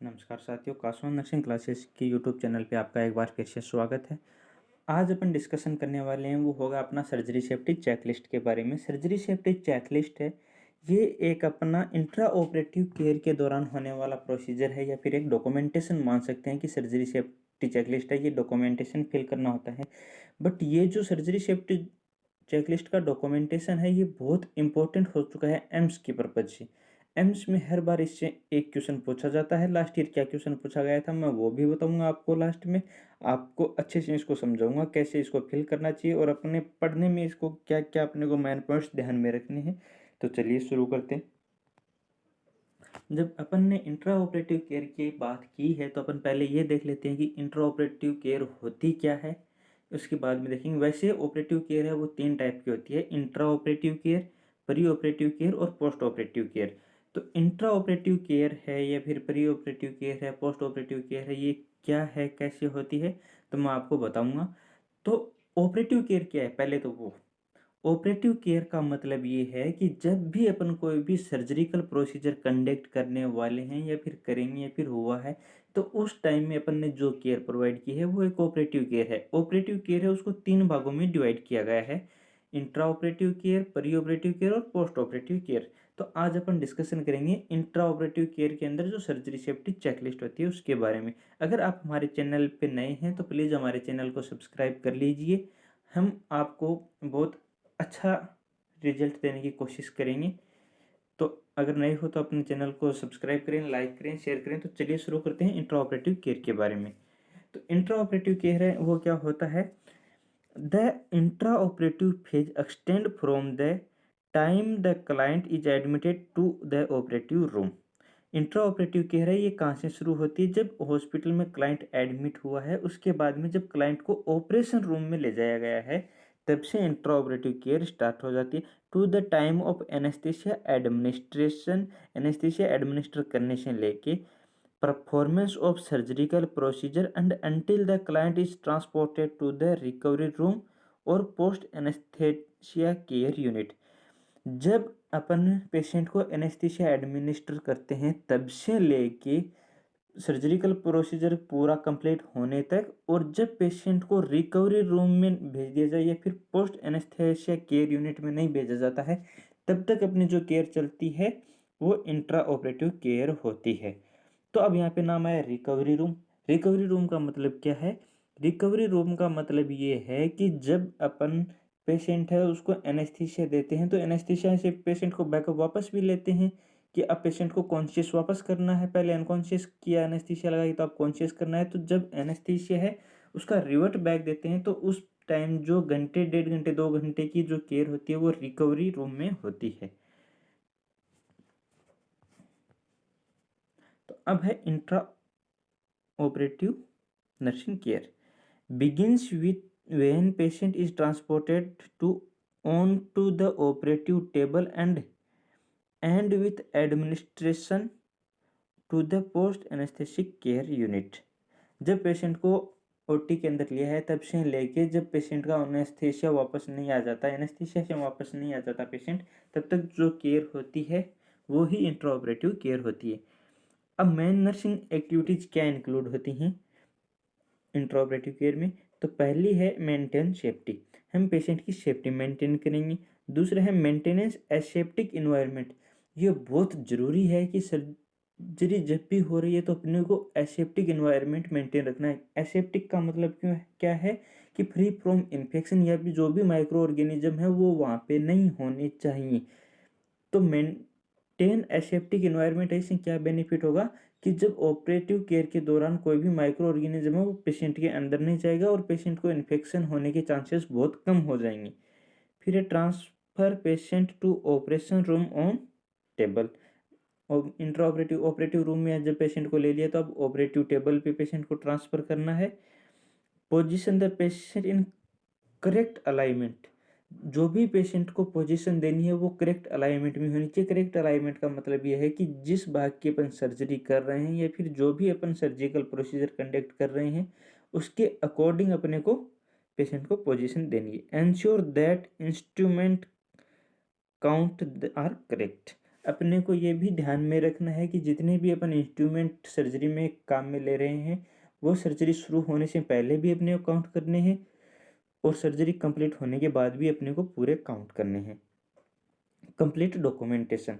नमस्कार साथियों, Kaswan nursing classes की यूट्यूब चैनल पे आपका एक बार फिर से स्वागत है। आज अपन डिस्कशन करने वाले हैं वो होगा अपना सर्जरी सेफ्टी चेकलिस्ट के बारे में। सर्जरी सेफ्टी चेकलिस्ट है, ये एक अपना इंट्रा ऑपरेटिव केयर के दौरान होने वाला प्रोसीजर है या फिर एक डॉक्यूमेंटेशन मान सकते हैं कि सर्जरी सेफ्टी चेकलिस्ट है, ये डॉक्यूमेंटेशन फिल करना होता है। बट ये जो सर्जरी सेफ्टी चेकलिस्ट का डॉक्यूमेंटेशन है ये बहुत इंपॉर्टेंट हो चुका है एम्स की पर्पज से। एम्स में हर बार इससे एक क्वेश्चन पूछा जाता है। लास्ट ईयर क्या क्वेश्चन पूछा गया था मैं वो भी बताऊंगा आपको लास्ट में। आपको अच्छे से इसको समझाऊंगा कैसे इसको फिल करना चाहिए और अपने पढ़ने में इसको क्या क्या अपने को मेन पॉइंट्स ध्यान में रखने हैं। तो चलिए शुरू करते हैं। जब अपन ने इंट्रा ऑपरेटिव केयर की बात की है तो अपन पहले ये देख लेते हैं कि इंट्रा ऑपरेटिव केयर होती क्या है, उसके बाद में देखेंगे। वैसे ऑपरेटिव केयर है वो तीन टाइप की होती है: intra operative care, pre operative care और पोस्ट ऑपरेटिव केयर। तो इंट्रा ऑपरेटिव केयर है या फिर प्री ऑपरेटिव केयर है, पोस्ट ऑपरेटिव केयर है, ये क्या है, कैसे होती है, तो मैं आपको बताऊंगा। तो ऑपरेटिव केयर क्या है पहले तो वो ऑपरेटिव केयर का मतलब ये है कि जब भी अपन कोई भी सर्जिकल प्रोसीजर कंडक्ट करने वाले हैं या फिर करेंगे या फिर हुआ है तो उस टाइम में अपन ने जो केयर प्रोवाइड की है वो एक ऑपरेटिव केयर है। ऑपरेटिव केयर है उसको तीन भागों में डिवाइड किया गया है: इंट्रा ऑपरेटिव केयर, परी ऑपरेटिव केयर और पोस्ट ऑपरेटिव केयर। तो आज अपन डिस्कशन करेंगे इंट्रा ऑपरेटिव केयर के अंदर जो सर्जरी सेफ्टी चेकलिस्ट होती है उसके बारे में। अगर आप हमारे चैनल पे नए हैं तो प्लीज़ हमारे चैनल को सब्सक्राइब कर लीजिए। हम आपको बहुत अच्छा रिजल्ट देने की कोशिश करेंगे। तो अगर नए हो तो अपने चैनल को सब्सक्राइब करें, लाइक करें, शेयर करें। तो चलिए शुरू करते हैं इंट्रा ऑपरेटिव केयर के बारे में। तो इंट्रा ऑपरेटिव केयर है वो क्या होता है: the intra operative phase extend from the time the client is admitted to the operative room. Intra operative care है ये कहाँ से शुरू होती है? जब हॉस्पिटल में क्लाइंट एडमिट हुआ है उसके बाद में जब क्लाइंट को ऑपरेशन रूम में ले जाया गया है तब से इंट्रा ऑपरेटिव केयर स्टार्ट हो जाती है to the time of anaesthesia administration. Anaesthesia administer करने से लेके performance of surgical procedure and until the client is transported to the recovery room और पोस्ट एनेस्थीसिया केयर यूनिट। जब अपन पेशेंट को एनेस्थीसिया एडमिनिस्टर करते हैं तब से लेके सर्जिकल प्रोसीजर पूरा कंप्लीट होने तक, और जब पेशेंट को रिकवरी रूम में भेज दिया जाए या फिर पोस्ट एनेस्थीसिया केयर यूनिट में नहीं भेजा जाता है तब तक अपनी जो केयर चलती है वो इंट्रा ऑपरेटिव केयर होती है। तो अब यहाँ पे नाम आया रिकवरी रूम। रिकवरी रूम का मतलब क्या है? रिकवरी रूम का मतलब ये है कि जब अपन पेशेंट है उसको एनेस्थीसिया देते हैं तो एनेस्थीसिया से पेशेंट को बैकअप वापस भी लेते हैं कि अब पेशेंट को कॉन्शियस वापस करना है। पहले अनकॉन्शियस किया एनेस्थीसिया लगाई तो अब कॉन्शियस करना है। तो जब एनेस्थीसिया है उसका रिवर्ट बैक देते हैं तो उस टाइम जो घंटे, 1.5 घंटे, 2 घंटे की जो केयर होती है वो रिकवरी रूम में होती है। तो अब है intra operative nursing care. Begins with when patient is transported to onto the operative table and with administration to the post anesthetic care unit. जब पेशेंट को ओटी के अंदर लिया है तब से लेके जब पेशेंट का एनेस्थीसिया वापस नहीं आ जाता, एनेस्थीसिया से वापस नहीं आ जाता पेशेंट, तब तक जो केयर होती है वो ही इंट्रा ऑपरेटिव केयर होती है। अब मेन नर्सिंग एक्टिविटीज क्या इंक्लूड होती हैं इंट्रा ऑपरेटिव केयर में? तो पहली है मेंटेन सेफ्टी, हम पेशेंट की सेफ्टी मेंटेन करेंगे। दूसरा है मेंटेनेंस एसेप्टिक इन्वायरमेंट, ये बहुत ज़रूरी है कि सर्जरी जब भी हो रही है तो अपने को एसेप्टिक इन्वायरमेंट मेंटेन रखना है। एसेप्टिक का मतलब क्यों है, क्या है कि फ्री फ्रॉम इन्फेक्शन या भी जो भी माइक्रो ऑर्गेनिज्म है वो वहाँ पे नहीं होने चाहिए। तो मेंटेन एसेप्टिक इन्वायरमेंट ऐसे क्या बेनिफिट होगा कि जब ऑपरेटिव केयर के दौरान कोई भी माइक्रो ऑर्गेनिज्म है वो पेशेंट के अंदर नहीं जाएगा और पेशेंट को इन्फेक्शन होने के चांसेस बहुत कम हो जाएंगे। फिर है transfer patient to operation room on table. और इंट्रा ऑपरेटिव रूम में जब पेशेंट को ले लिया तो अब ऑपरेटिव टेबल पे पेशेंट को ट्रांसफर करना है। Position the patient in correct alignment, जो भी पेशेंट को पोजीशन देनी है वो करेक्ट अलाइनमेंट में होनी चाहिए। करेक्ट अलाइनमेंट का मतलब ये है कि जिस भाग की अपन सर्जरी कर रहे हैं या फिर जो भी अपन सर्जिकल प्रोसीजर कंडक्ट कर रहे हैं उसके अकॉर्डिंग अपने को पेशेंट को पोजीशन देनी है। Ensure that instrument count are correct, अपने को ये भी ध्यान में रखना है कि जितने भी अपन इंस्ट्रूमेंट सर्जरी में काम में ले रहे हैं वो सर्जरी शुरू होने से पहले भी अपने को काउंट करने हैं और सर्जरी कंप्लीट होने के बाद भी अपने को पूरे काउंट करने हैं। कंप्लीट डॉक्यूमेंटेशन,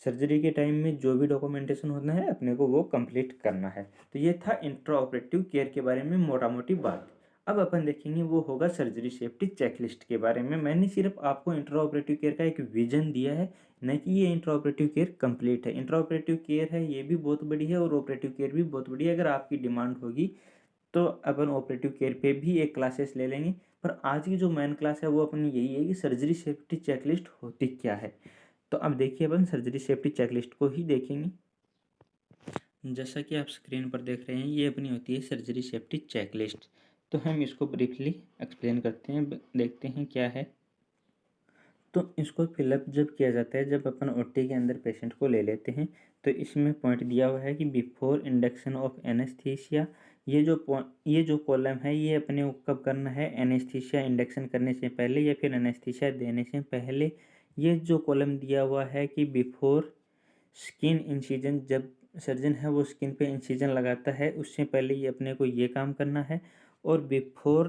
सर्जरी के टाइम में जो भी डॉक्यूमेंटेशन होना है अपने को वो कंप्लीट करना है। तो ये था इंट्रा ऑपरेटिव केयर के बारे में मोटा मोटी बात। अब अपन देखेंगे वो होगा सर्जरी सेफ्टी चेकलिस्ट के बारे में। मैंने सिर्फ आपको इंट्रा ऑपरेटिव केयर का एक विजन दिया है, न कि ये इंट्रा ऑपरेटिव केयर कंप्लीट है। इंट्रा ऑपरेटिव केयर है ये भी बहुत बड़ी है और ऑपरेटिव केयर भी बहुत बड़ी है। अगर आपकी डिमांड होगी तो अपन ऑपरेटिव केयर पे भी एक क्लासेस ले लेंगे, पर आज की जो मेन क्लास है वो अपनी यही है कि सर्जरी सेफ्टी चेकलिस्ट होती क्या है। तो अब देखिए अपन सर्जरी सेफ्टी चेकलिस्ट को ही देखेंगे। जैसा कि आप स्क्रीन पर देख रहे हैं ये अपनी होती है सर्जरी सेफ्टी चेकलिस्ट। तो हम इसको ब्रीफली एक्सप्लेन करते हैं, देखते हैं क्या है। तो इसको फिलअप जब किया जाता है, जब अपन ओटी के अंदर पेशेंट को ले लेते हैं, तो इसमें पॉइंट दिया हुआ है कि बिफोर इंडक्शन ऑफ एनेस्थीसिया। ये जो कॉलम है ये अपने को कब करना है, एनेस्थीसिया इंडक्शन करने से पहले या फिर एनेस्थीसिया देने से पहले। ये जो कॉलम दिया हुआ है कि बिफोर स्किन इंसिजन, जब सर्जन है वो स्किन पे इंसिजन लगाता है उससे पहले ये अपने को ये काम करना है। और before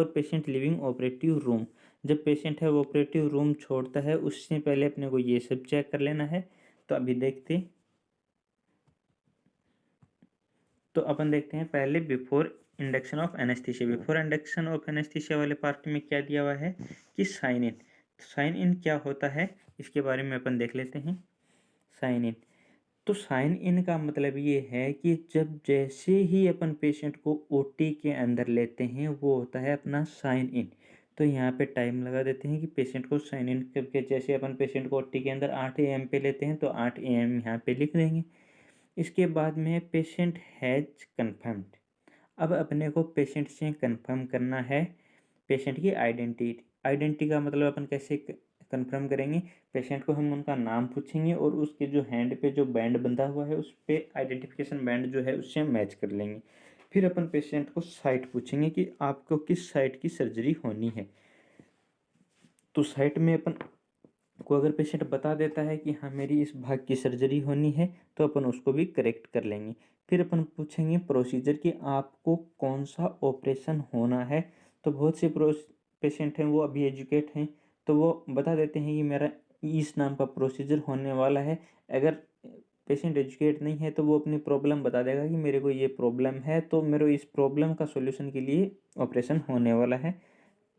patient living operative room, जब पेशेंट है वो ऑपरेटिव रूम छोड़ता है उससे पहले अपने को ये सब चेक कर लेना है। तो अभी देखते, तो अपन देखते हैं पहले before induction of anaesthesia. Before induction of anaesthesia वाले पार्ट में क्या दिया हुआ है कि साइन इन। साइन इन क्या होता है इसके बारे में अपन देख लेते हैं। साइन इन, तो साइन इन का मतलब ये है कि जब जैसे ही अपन पेशेंट को ओटी के अंदर लेते हैं वो होता है अपना साइन इन। तो यहाँ पे टाइम लगा देते हैं कि पेशेंट को साइन इन करके, जैसे अपन पेशेंट को ओटी के अंदर 8 AM पे लेते हैं तो 8 AM यहाँ पे लिख देंगे। इसके बाद में पेशेंट हैज कन्फर्म्ड। अब अपने को पेशेंट से कंफर्म करना है पेशेंट की आइडेंटिटी। आइडेंटिटी का मतलब अपन कैसे कंफर्म करेंगे, पेशेंट को हम उनका नाम पूछेंगे और उसके जो हैंड पे जो बैंड बंधा हुआ है उस पर आइडेंटिफिकेशन बैंड जो है उससे मैच कर लेंगे। फिर अपन पेशेंट को साइट पूछेंगे कि आपको किस साइट की सर्जरी होनी है। तो साइट में अपन को अगर पेशेंट बता देता है कि हाँ मेरी इस भाग की सर्जरी होनी है तो अपन उसको भी करेक्ट कर लेंगे। फिर अपन पूछेंगे प्रोसीजर कि आपको कौन सा ऑपरेशन होना है। तो बहुत से पेशेंट हैं वो अभी एजुकेट हैं तो वो बता देते हैं कि मेरा इस नाम का प्रोसीजर होने वाला है। अगर पेशेंट एजुकेट नहीं है तो वो अपनी प्रॉब्लम बता देगा कि मेरे को ये प्रॉब्लम है तो मेरे इस प्रॉब्लम का सॉल्यूशन के लिए ऑपरेशन होने वाला है।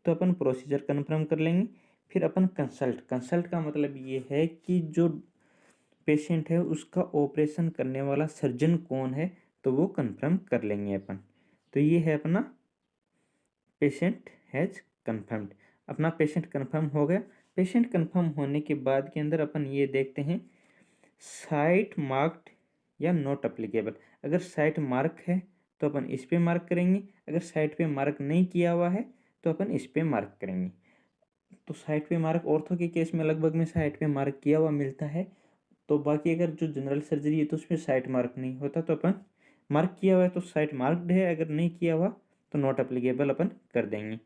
तो अपन प्रोसीजर कन्फर्म कर लेंगे। फिर अपन कंसल्ट का मतलब ये है कि जो पेशेंट है उसका ऑपरेशन करने वाला सर्जन कौन है तो वो कन्फर्म कर लेंगे अपन। तो ये है अपना पेशेंट हैज कन्फर्म्ड। अपना पेशेंट कन्फर्म हो गया। पेशेंट कन्फर्म होने के बाद के अंदर अपन ये देखते हैं साइट मार्क्ड या नॉट अप्लीकेबल। अगर साइट मार्क है तो अपन इस पे मार्क करेंगे, अगर साइट पे मार्क नहीं किया हुआ है तो अपन इस पे मार्क करेंगे। तो साइट पे मार्क ऑर्थो के केस में लगभग में साइट पे मार्क किया हुआ मिलता है। तो बाकी अगर जो जनरल सर्जरी है तो उसमें साइट मार्क नहीं होता तो अपन मार्क किया हुआ है तो साइट मार्क्ड है, अगर नहीं किया हुआ तो नॉट अप्लीकेबल अपन कर देंगे।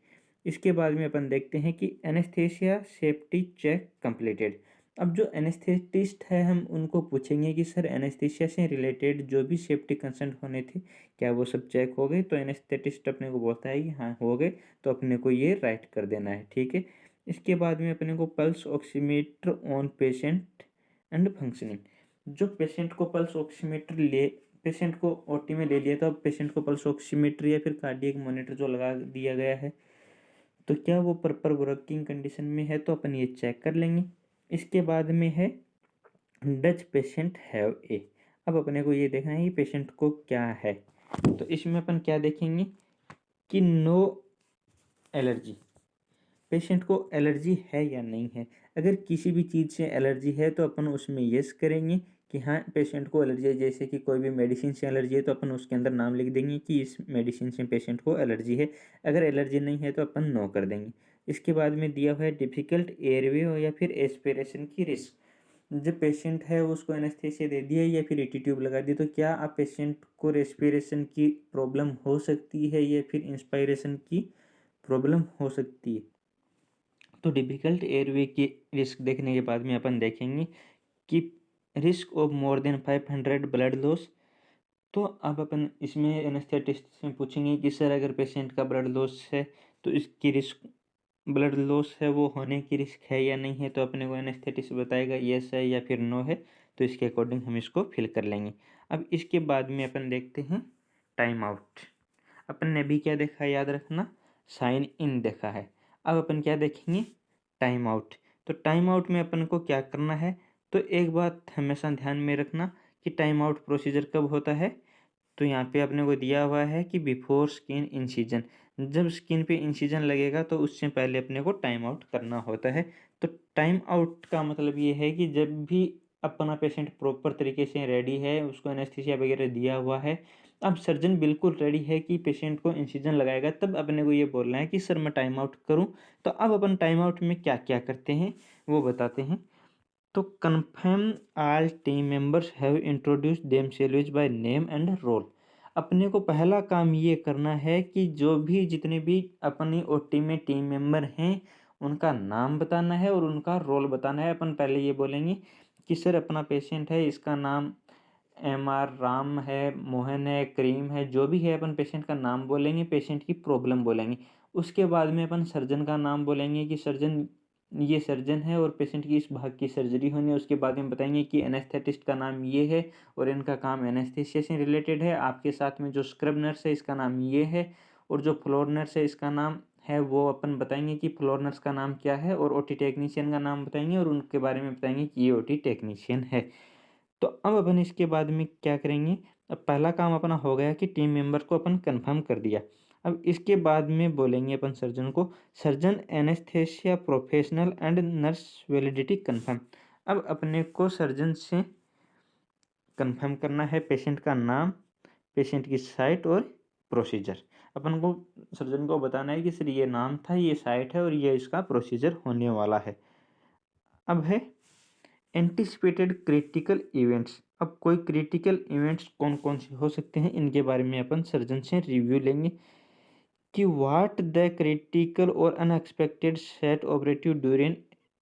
इसके बाद में अपन देखते हैं कि एनेस्थेसिया सेफ्टी चेक कंप्लीटेड। अब जो एनेस्थेटिस्ट है हम उनको पूछेंगे कि सर एनेस्थेसिया से रिलेटेड जो भी सेफ्टी कंसर्न होने थे क्या वो सब चेक हो गए। तो एनेस्थेटिस्ट अपने को बोलता है कि हाँ हो गए, तो अपने को ये राइट कर देना है, ठीक है। इसके बाद में अपने को pulse oximeter on patient and functioning. जो पेशेंट को पल्स ऑक्सीमीटर ले, पेशेंट को ओटी में ले लिया तो अब पेशेंट को पल्स ऑक्सीमीटर या फिर कार्डियक मॉनिटर जो लगा दिया गया है तो क्या वो प्रॉपर वर्किंग कंडीशन में है तो अपन ये चेक कर लेंगे। इसके बाद में है डच पेशेंट हैव ए। अब अपने को ये देखना है कि पेशेंट को क्या है। तो इसमें अपन क्या देखेंगे कि नो एलर्जी, पेशेंट को एलर्जी है या नहीं है। अगर किसी भी चीज़ से एलर्जी है तो अपन उसमें यस करेंगे कि हाँ पेशेंट को एलर्जी है। जैसे कि कोई भी मेडिसिन से एलर्जी है तो अपन उसके अंदर नाम लिख देंगे कि इस मेडिसिन से पेशेंट को एलर्जी है। अगर एलर्जी नहीं है तो अपन नो कर देंगे। इसके बाद में दिया हुआ है डिफ़िकल्ट एयरवे हो या फिर एस्पिरेशन की रिस्क। जब पेशेंट है उसको एनेस्थेसिया दे दिया या फिर ईटी ट्यूब लगा दी तो क्या आप पेशेंट को रेस्पिरेशन की प्रॉब्लम हो सकती है या फिर इंस्पायरेशन की प्रॉब्लम हो सकती है। तो डिफ़िकल्ट एयरवे की रिस्क देखने के बाद में अपन देखेंगे कि risk of more than 500 blood loss. तो अब अपन इसमें एनेस्थेटिस्ट से पूछेंगे कि सर अगर पेशेंट का ब्लड लॉस है तो इसकी रिस्क, ब्लड लॉस है वो होने की रिस्क है या नहीं है, तो अपने को एनेस्थेटिस्ट बताएगा येस है या फिर नो है, तो इसके अकॉर्डिंग हम इसको फिल कर लेंगे। अब इसके बाद में अपन देखते हैं टाइम आउट। अपन ने भी क्या देखा है याद रखना, साइन इन देखा है। अब अपन क्या देखेंगे, टाइम आउट। तो टाइम आउट में अपन को क्या करना है, तो एक बात हमेशा ध्यान में रखना कि टाइम आउट प्रोसीजर कब होता है। तो यहाँ पे अपने को दिया हुआ है कि बिफोर स्किन इंसिजन, जब स्किन पे इंसिजन लगेगा तो उससे पहले अपने को टाइम आउट करना होता है। तो टाइम आउट का मतलब ये है कि जब भी अपना पेशेंट प्रॉपर तरीके से रेडी है, उसको एनेस्थीसिया वगैरह दिया हुआ है, अब सर्जन बिल्कुल रेडी है कि पेशेंट को इंसिजन लगाएगा, तब अपने को ये बोलना है कि सर मैं टाइम आउट करूँ। तो अब अपन टाइम आउट में क्या क्या करते हैं वो बताते हैं। तो confirm all team members have introduce themselves by name and role. अपने को पहला काम ये करना है कि जो भी जितने भी अपनी ओटी में टीम मेंबर हैं उनका नाम बताना है और उनका रोल बताना है। अपन पहले ये बोलेंगे कि सर अपना पेशेंट है, इसका नाम MR राम है, मोहन है, करीम है, जो भी है अपन पेशेंट का नाम बोलेंगे, पेशेंट की प्रॉब्लम बोलेंगे। उसके बाद में अपन सर्जन का नाम बोलेंगे कि सर्जन ये सर्जन है और पेशेंट की इस भाग की सर्जरी होनी है। उसके बाद में बताएंगे कि एनेस्थेटिस्ट का नाम ये है और इनका काम एनेस्थेसिया से रिलेटेड है। आपके साथ में जो स्क्रब नर्स है इसका नाम ये है और जो फ्लोर नर्स है इसका नाम है वो अपन बताएंगे कि फ्लोर नर्स का नाम क्या है, और ओटी टेक्नीशियन का नाम बताएंगे और उनके बारे में बताएंगे कि ये ओटी टेक्नीशियन है। तो अब अपन इसके बाद में क्या करेंगे, अब पहला काम अपना हो गया कि टीम मेंबर को अपन कंफर्म कर दिया। अब इसके बाद में बोलेंगे अपन सर्जन को, surgeon anaesthesia professional and nurse validity confirm. अब अपने को सर्जन से कंफर्म करना है पेशेंट का नाम, पेशेंट की साइट और प्रोसीजर। अपन को सर्जन को बताना है कि सर ये नाम था, ये साइट है और ये इसका प्रोसीजर होने वाला है। अब है एंटिसिपेटेड क्रिटिकल इवेंट्स। अब कोई क्रिटिकल इवेंट्स कौन कौन से हो सकते हैं इनके बारे में अपन सर्जन से रिव्यू लेंगे कि व्हाट द क्रिटिकल और unexpected set operative during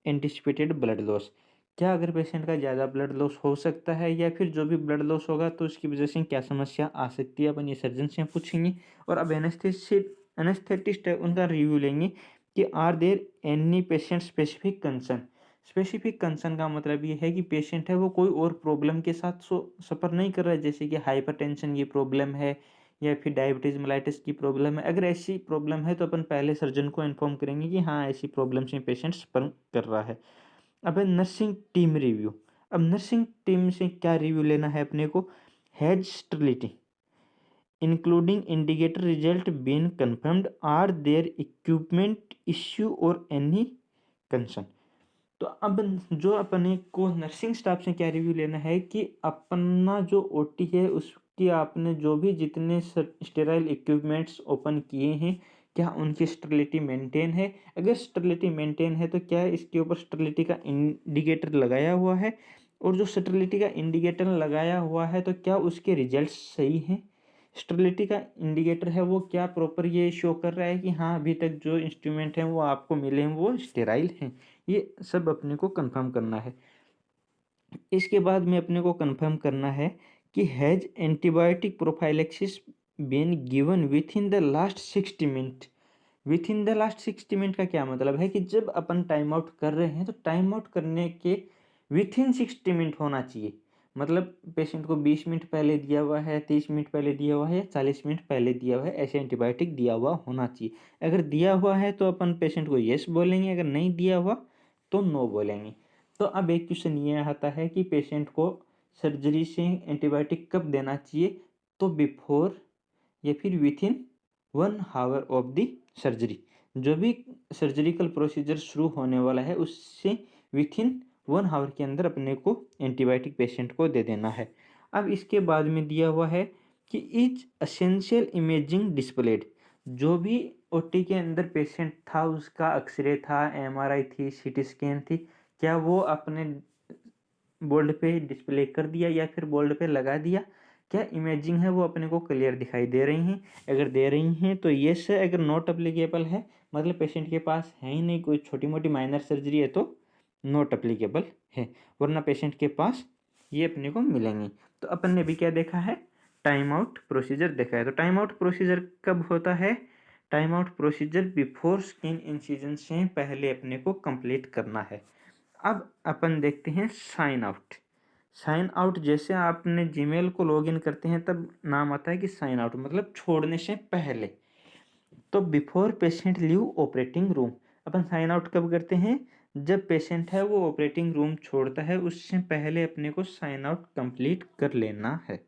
anticipated blood loss. क्या अगर पेशेंट का ज़्यादा ब्लड लॉस हो सकता है या फिर जो भी ब्लड लॉस होगा तो उसकी वजह से क्या समस्या आ सकती है, अपन ये सर्जन से पूछेंगे। और अब एनेस्थेटिस्ट है उनका रिव्यू लेंगे कि are there any patient specific concern. Specific concern का मतलब ये है कि पेशेंट है वो कोई और प्रॉब्लम के साथ सफ़र नहीं कर रहा है, जैसे कि हाइपरटेंशन ये प्रॉब्लम है या फिर डायबिटीज़ मेलाइटिस की प्रॉब्लम है। अगर ऐसी प्रॉब्लम है तो अपन पहले सर्जन को इन्फॉर्म करेंगे कि हाँ ऐसी प्रॉब्लम से पेशेंट सफ़र कर रहा है। अब है नर्सिंग टीम रिव्यू। अब नर्सिंग टीम से क्या रिव्यू लेना है अपने को, has sterility including indicator result been confirmed, are there equipment issue और एनी कंसर्न। तो अब जो अपने को नर्सिंग स्टाफ से क्या रिव्यू लेना है कि अपना जो ओटी है उसकी आपने जो भी जितने स्टेराइल इक्विपमेंट्स ओपन किए हैं क्या उनकी स्टेरिलिटी मेंटेन है। अगर स्टेरिलिटी मेंटेन है तो क्या इसके ऊपर स्टेरिलिटी का इंडिकेटर लगाया हुआ है, और जो स्टेरिलिटी का इंडिकेटर लगाया हुआ है तो क्या उसके रिजल्ट सही हैं। स्टेरिलिटी का इंडिकेटर है वो क्या प्रॉपर ये शो कर रहा है कि हाँ अभी तक जो इंस्ट्रूमेंट हैं वो आपको मिले हैं वो स्टेराइल हैं। ये सब अपने को कंफर्म करना है। इसके बाद में अपने को कंफर्म करना है कि has antibiotic prophylaxis been given within the last 60 minute. Within the last 60 minute का क्या मतलब है कि जब अपन टाइम आउट कर रहे हैं तो टाइम आउट करने के विथ इन 60 मिनट होना चाहिए। मतलब पेशेंट को 20 मिनट पहले दिया हुआ है, 30 मिनट पहले दिया हुआ है या 40 मिनट पहले दिया हुआ है, ऐसे एंटीबायोटिक दिया हुआ होना चाहिए। अगर दिया हुआ है तो अपन पेशेंट को येस बोलेंगे, अगर नहीं दिया हुआ तो नो बोलेंगे। तो अब एक क्वेश्चन ये आता है कि पेशेंट को सर्जरी से एंटीबायोटिक कब देना चाहिए, तो बिफोर या फिर with in 1 hour of the surgery. जो भी सर्जरिकल प्रोसीजर शुरू होने वाला है उससे विथ इन 1 आवर के अंदर अपने को एंटीबायोटिक पेशेंट को दे देना है। अब इसके बाद में दिया हुआ है कि इज असेंशियल इमेजिंग डिस्प्लेड। जो भी ओटी के अंदर पेशेंट था उसका एक्सरे था, एमआरआई थी, सीटी स्कैन थी, क्या वो अपने बोर्ड पे डिस्प्ले कर दिया या फिर बोर्ड पे लगा दिया। क्या इमेजिंग है वो अपने को क्लियर दिखाई दे रही हैं? अगर दे रही हैं तो येस है, अगर नॉट अप्लीकेबल है मतलब पेशेंट के पास है ही नहीं, कोई छोटी मोटी माइनर सर्जरी है तो नॉट अप्लीकेबल है, वरना पेशेंट के पास ये अपने को मिलेंगी। तो अपन ने भी क्या देखा है, टाइम आउट प्रोसीजर देखा है। तो टाइम आउट प्रोसीजर कब होता है? Time out procedure before skin incision से पहले अपने को कंप्लीट करना है। अब अपन देखते हैं साइन आउट। साइन आउट जैसे आपने जीमेल को लॉगिन करते हैं तब नाम आता है कि साइन आउट, मतलब छोड़ने से पहले। तो before patient leave operating room, अपन साइन आउट कब करते हैं? जब पेशेंट है वो ऑपरेटिंग रूम छोड़ता है, उससे पहले अपने को साइन आउट कंप्लीट कर लेना है।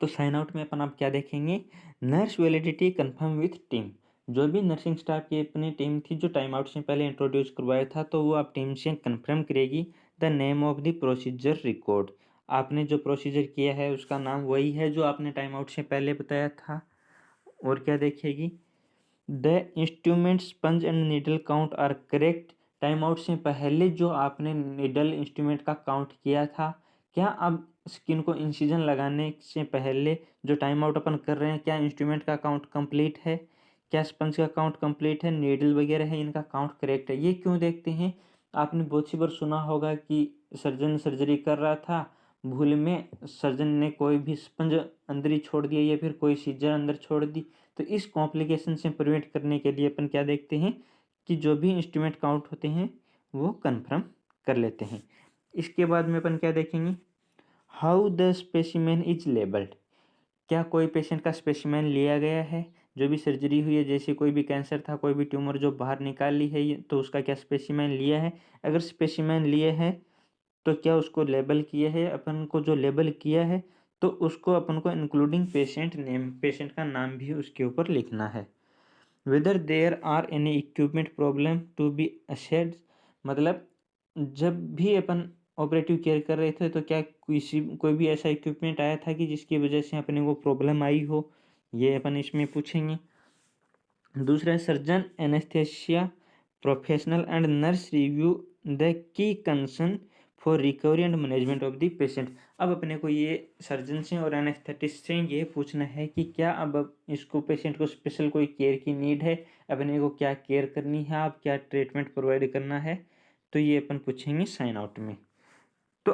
तो साइन आउट में अपन आप क्या देखेंगे? Nurse validity confirm with team. जो भी नर्सिंग स्टाफ की अपनी टीम थी जो टाइम आउट से पहले इंट्रोड्यूस करवाया था, तो वो आप टीम से कंफर्म करेगी। The name of the procedure record, आपने जो प्रोसीजर किया है उसका नाम वही है जो आपने टाइम आउट से पहले बताया था। और क्या देखेगी? The instrument sponge and needle count are correct. Time out से पहले जो आपने नीडल इंस्ट्रूमेंट का काउंट किया था, क्या अब स्किन को इंसिजन लगाने से पहले जो टाइम आउट अपन कर रहे हैं, क्या इंस्ट्रूमेंट का काउंट कंप्लीट है, क्या स्पंज का काउंट कंप्लीट है, नीडल वगैरह है इनका काउंट करेक्ट है? ये क्यों देखते हैं? आपने बहुत सी बार सुना होगा कि सर्जन सर्जरी कर रहा था, भूल में सर्जन ने कोई भी स्पंज अंदर ही छोड़ दिया या फिर कोई सीजर अंदर छोड़ दी। तो इस कॉम्प्लिकेशन से प्रिवेंट करने के लिए अपन क्या देखते हैं कि जो भी इंस्ट्रूमेंट काउंट होते हैं वो कंफर्म कर लेते हैं। इसके बाद में अपन क्या देखेंगे? How the specimen is labelled. क्या कोई पेशेंट का स्पेसिमेन लिया गया है? जो भी सर्जरी हुई है, जैसे कोई भी कैंसर था, कोई भी ट्यूमर जो बाहर निकाल ली है, तो उसका क्या स्पेसिमेन लिया है? अगर स्पेसिमेन लिए है तो क्या उसको लेबल किया है? अपन को जो लेबल किया है तो उसको अपन को इंक्लूडिंग पेशेंट नेम, पेशेंट का नाम भी उसके ऊपर लिखना है। Whether there are any equipment problem to be assessed, मतलब जब भी अपन ऑपरेटिव केयर कर रहे थे तो क्या कोई भी ऐसा इक्विपमेंट आया था कि जिसकी वजह से अपने को प्रॉब्लम आई हो, ये अपन इसमें पूछेंगे। दूसरा, surgeon anaesthesia professional and nurse review the key concern for recovery and management of the patient. अब अपने को ये सर्जन से और एनेस्थेटिस्ट से ये पूछना है कि क्या अब इसको पेशेंट को स्पेशल कोई केयर की नीड है, अपने को क्या केयर करनी है, आप क्या ट्रीटमेंट प्रोवाइड करना है, तो ये अपन पूछेंगे साइन आउट में। तो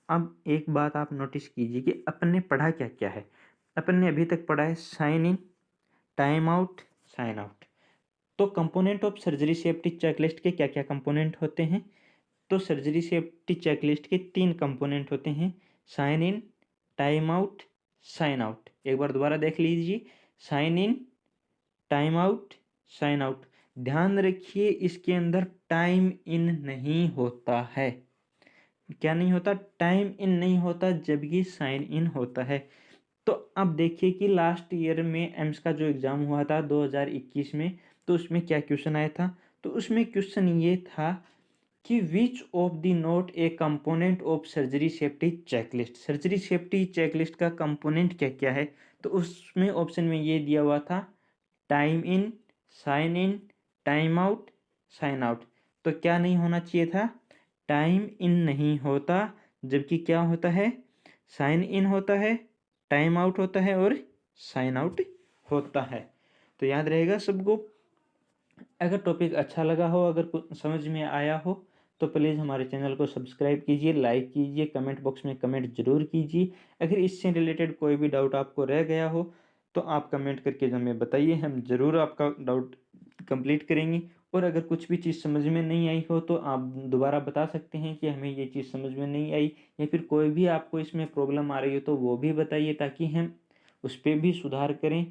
अब एक बात आप नोटिस कीजिए कि अपन ने पढ़ा क्या क्या है। अपन ने अभी तक पढ़ा है sign in, time out, sign out. तो component of surgery safety checklist के क्या क्या कंपोनेंट होते हैं? तो सर्जरी सेफ्टी चेकलिस्ट के 3 कंपोनेंट होते हैं, sign in, time out, sign out. एक बार दोबारा देख लीजिए, sign in, time out, sign out. ध्यान रखिए इसके अंदर टाइम इन नहीं होता है। क्या नहीं होता? टाइम इन नहीं होता, जबकि साइन इन होता है। तो अब देखिए कि लास्ट ईयर में एम्स का जो एग्ज़ाम हुआ था 2021 में, तो उसमें क्या क्वेश्चन आया था? तो उसमें क्वेश्चन ये था कि which of the note A component of surgery safety checklist. Surgery safety checklist का कंपोनेंट क्या क्या है? तो उसमें ऑप्शन में ये दिया हुआ था, time in, sign in, time out, sign out. तो क्या नहीं होना चाहिए था? टाइम इन नहीं होता, जबकि क्या होता है? साइन इन होता है, टाइम आउट होता है और साइन आउट होता है। तो याद रहेगा सबको। अगर टॉपिक अच्छा लगा हो, अगर कुछ समझ में आया हो, तो प्लीज़ हमारे चैनल को सब्सक्राइब कीजिए, लाइक कीजिए, कमेंट बॉक्स में कमेंट जरूर कीजिए। अगर इससे रिलेटेड कोई भी डाउट आपको रह गया हो तो आप कमेंट करके हमें बताइए, हम ज़रूर आपका डाउट कंप्लीट करेंगे। और अगर कुछ भी चीज़ समझ में नहीं आई हो तो आप दोबारा बता सकते हैं कि हमें ये चीज़ समझ में नहीं आई, या फिर कोई भी आपको इसमें प्रॉब्लम आ रही हो तो वो भी बताइए, ताकि हम उस पर भी सुधार करें।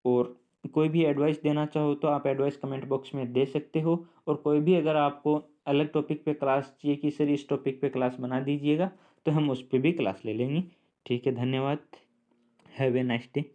और कोई भी एडवाइस देना चाहो तो आप एडवाइस कमेंट बॉक्स में दे सकते हो। और कोई भी अगर आपको अलग टॉपिक पे क्लास चाहिए कि सर इस टॉपिक पे क्लास बना दीजिएगा, तो हम उस पर भी क्लास ले लेंगे। ठीक है, धन्यवाद। Have a nice day.